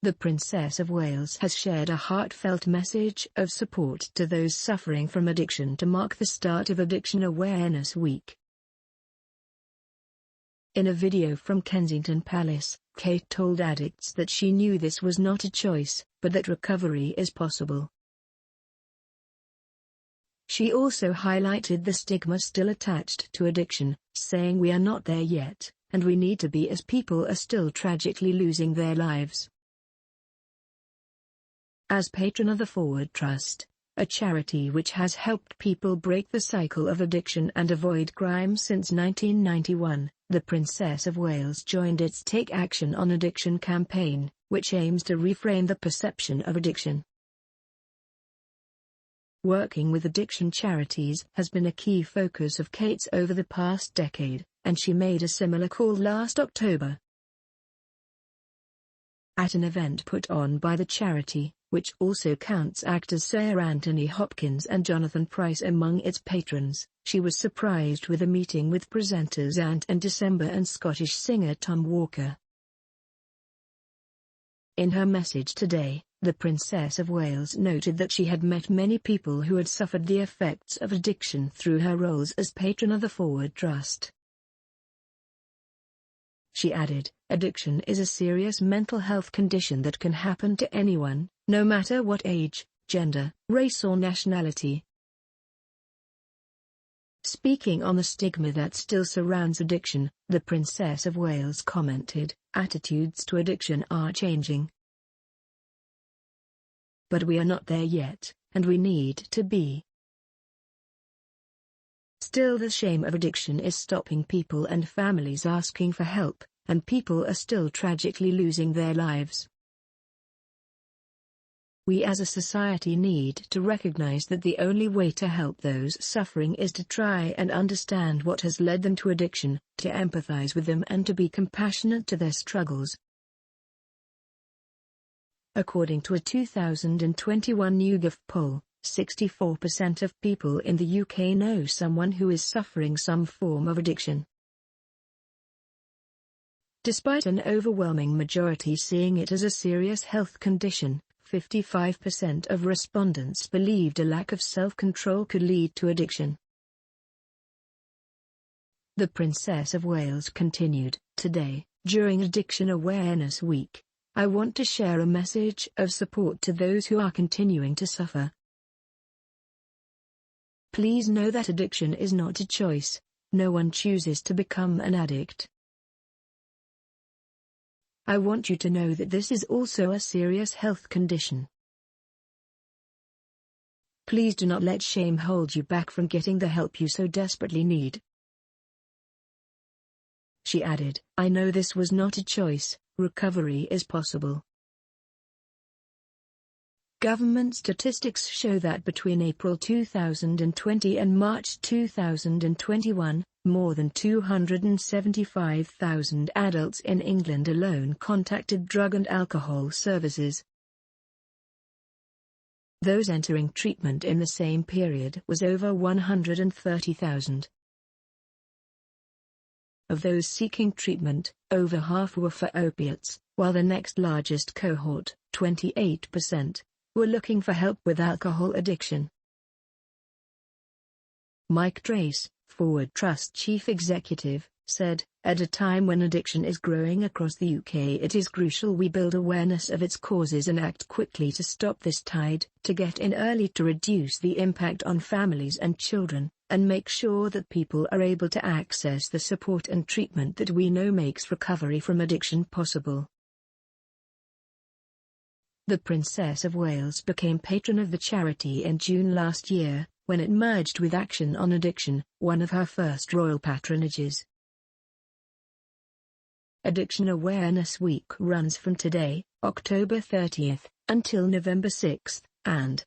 the Princess of Wales has shared a heartfelt message of support to those suffering from addiction to mark the start of Addiction Awareness Week. In a video from Kensington Palace, Kate told addicts that she knew this was not a choice, but that recovery is possible. She also highlighted the stigma still attached to addiction, saying we are not there yet, and we need to be as people are still tragically losing their lives. As patron of the Forward Trust, a charity which has helped people break the cycle of addiction and avoid crime since 1991, the Princess of Wales joined its Take Action on Addiction campaign, which aims to reframe the perception of addiction. Working with addiction charities has been a key focus of Kate's over the past decade, and she made a similar call last October. At an event put on by the charity, which also counts actors Sir Anthony Hopkins and Jonathan Pryce among its patrons, she was surprised with a meeting with presenters Ant and December and Scottish singer Tom Walker. In her message today, the Princess of Wales noted that she had met many people who had suffered the effects of addiction through her roles as patron of the Forward Trust. She added, addiction is a serious mental health condition that can happen to anyone, no matter what age, gender, race or nationality. Speaking on the stigma that still surrounds addiction, the Princess of Wales commented, attitudes to addiction are changing. But we are not there yet, and we need to be. Still, the shame of addiction is stopping people and families asking for help, and people are still tragically losing their lives. We as a society need to recognize that the only way to help those suffering is to try and understand what has led them to addiction, to empathize with them and to be compassionate to their struggles. According to a 2021 YouGov poll, 64% of people in the UK know someone who is suffering some form of addiction. Despite an overwhelming majority seeing it as a serious health condition, 55% of respondents believed a lack of self-control could lead to addiction. The Princess of Wales continued, today, during Addiction Awareness Week, I want to share a message of support to those who are continuing to suffer. Please know that addiction is not a choice. No one chooses to become an addict. I want you to know that this is also a serious health condition. Please do not let shame hold you back from getting the help you so desperately need. She added, I know this was not a choice, recovery is possible. Government statistics show that between April 2020 and March 2021, more than 275,000 adults in England alone contacted drug and alcohol services. Those entering treatment in the same period was over 130,000. Of those seeking treatment, over half were for opiates, while the next largest cohort, 28%, were looking for help with alcohol addiction. Mike Trace, Forward Trust Chief Executive, said, at a time when addiction is growing across the UK, it is crucial we build awareness of its causes and act quickly to stop this tide, to get in early to reduce the impact on families and children, and make sure that people are able to access the support and treatment that we know makes recovery from addiction possible. The Princess of Wales became patron of the charity in June last year, when it merged with Action on Addiction, one of her first royal patronages. Addiction Awareness Week runs from today, October 30th, until November 6th, and